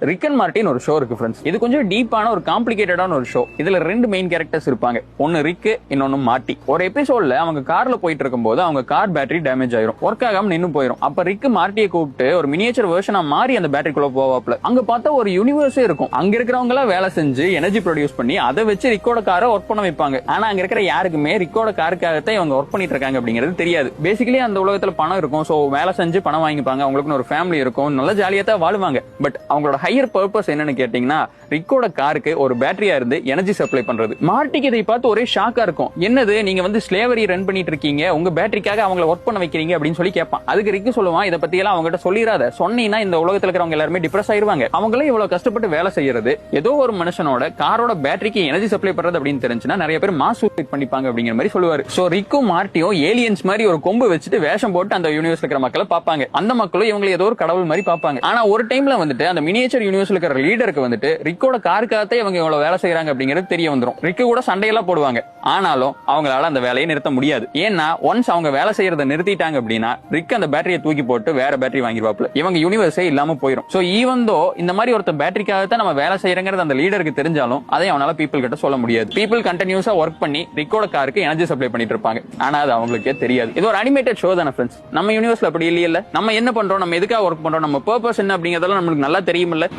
Rig and மார்ட்டின்னு ஒரு show இருக்கு friends. இது கொஞ்சம் டீப்பான ஒரு காம்ப்ளிகேட்டடான ஒரு ஷோ. இதுல ரெண்டு மெயின் கேரக்டர்ஸ் இருப்பாங்க. ஒன்னு ரிக், இன்னொன்னு மார்ட்டி. ஒரு எபிசோட்ல அவங்க கார்ல போயிட்டு இருக்கும்போது அவங்க கார் பேட்டரி டேமேஜ் ஆயிரும், ஒர்க் ஆகாம நின்னு போயிரும். அப்ப ரிக் மார்ட்டியை கூப்பிட்டு ஒரு மினியேச்சர் வெர்ஷனா மாறி அந்த பேட்டரிக்குள்ள போவாப்ல. அங்க பார்த்தா ஒரு யூனிவர்ஸே இருக்கும். அங்க இருக்கிறவங்க எல்லாம் வேலை செஞ்சு எனர்ஜி ப்ரொடியூஸ் பண்ணி அதை வச்சு ரிக்கோட காரை ஒர்க் பண்ண வைப்பாங்க. ஆனா அங்க இருக்கிற யாருக்குமே ரிக்கோட காருக்காகத்தான் இவங்க ஒர்க் பண்ணிட்டு இருக்காங்க அப்படிங்கிறது தெரியாது. பேசிக்கலி அந்த உலகத்துல பணம் இருக்கும், சோ வேலை செஞ்சு பணம் வாங்கிப்பாங்க, அவங்களுக்கு ஒரு ஃபேமிலி இருக்கும், நல்ல ஜாலியா தான் வாழுவாங்க. பட் அவங்களோட ஹையர் பர்பஸ் என்னன்னு கேட்டீங்கன்னா ரிக்கோட காருக்கு ஒரு பேட்டரியா இருந்து எனர்ஜி சப்ளை பண்றது. மார்ட்டிக்கு இதை பார்த்து ஒரே ஷாக்கா இருக்கும். என்னது, நீங்க வந்து ஸ்லேவரி ரன் பண்ணிட்டு இருக்கீங்க, உங்க பேட்டரிக்காக அவங்கள ஒர்க் பண்ண வைக்கிறீங்க அப்படின்னு சொல்லி கேட்பான். அதுக்கு ரிக்கு சொல்லுவான், இதை பத்தி எல்லாம் அவங்ககிட்ட சொல்லிராத, சொன்னீங்கன்னா இந்த உலகத்துல இருக்கிறவங்க எல்லாருமே டிப்ரெஸ் ஆயிருவாங்க, அவங்களே இவ்வளவு கஷ்டப்பட்டு வேலை செய்யறது ஏதோ ஒரு மனுஷனோட காரோட பேட்டரிக்கு எனர்ஜி சப்ளை பண்றது அப்படின்னு தெரிஞ்சுன்னா நிறைய பேர் மாஸ் சூசைட் பண்ணிப்பாங்க அப்படிங்கிற மாதிரி சொல்லுவாரு. சோ ரிக்கும் மார்ட்டியும் ஏலியன்ஸ் மாதிரி ஒரு கொம்பு வச்சுட்டு வேஷம் போட்டு அந்த யூனிவர்ஸ்ல இருக்கிற மக்களை பார்ப்பாங்க. அந்த மக்களும் இவங்களை ஏதோ ஒரு கடவுள் மாதிரி பார்ப்பாங்க. ஆனா ஒரு டைம்ல வந்துட்டு அந்த மினியேச்சர் யூனிவர்ஸ்ல இருக்கிற லீடருக்கு வந்துட்டு ரிக்கோட காருக்காகவே இவங்க இவ்வளவு வேலை செய்யறாங்க அப்படிங்கிறது தெரிய வந்துரும். ரிக்கு கூட சண்டையெல்லாம் போடுவாங்க. ஆனாலும் அவங்களால அந்த வேலையை நிறுத்த முடியாது. ஏன்னா ஒன்ஸ் அவங்க வேலை செய்யறதை நிறுத்திட்டாங்க அப்படின்னா ரிக் அந்த பேட்டரியை தூக்கி போட்டு வேற பேட்டரி வாங்கிடுவாப்ல. இவங்க யூனிவர்ஸே இல்லாம போயிடும். சோ ஈவன் தோ இந்த மாதிரி ஒருத்த பேட்டரிக்காக நம்ம வேலை செய்யறங்கிறது அந்த லீடருக்கு தெரிஞ்சாலும் அதை அவனால பீப்பிள் கிட்ட சொல்ல முடியாது. பீப்பிள் கண்டினியூஸா ஒர்க் பண்ணி ரிக்கோட காருக்கு எனர்ஜி சப்ளை பண்ணிட்டு இருப்பாங்க. ஆனா அது அவங்களுக்கே தெரியாது. இது ஒரு அனிமேட்டட் ஷோ தானே ஃப்ரெண்ட்ஸ். நம்ம யூனிவர்ஸ்ல அப்படி இல்லையில. நம்ம என்ன பண்றோம், நம்ம எதுக்காக ஒர்க் பண்றோம், நம்ம பர்பஸ் என்ன அப்படிங்கறதெல்லாம் நம்மளுக்கு நல்லா தெரியும்ல.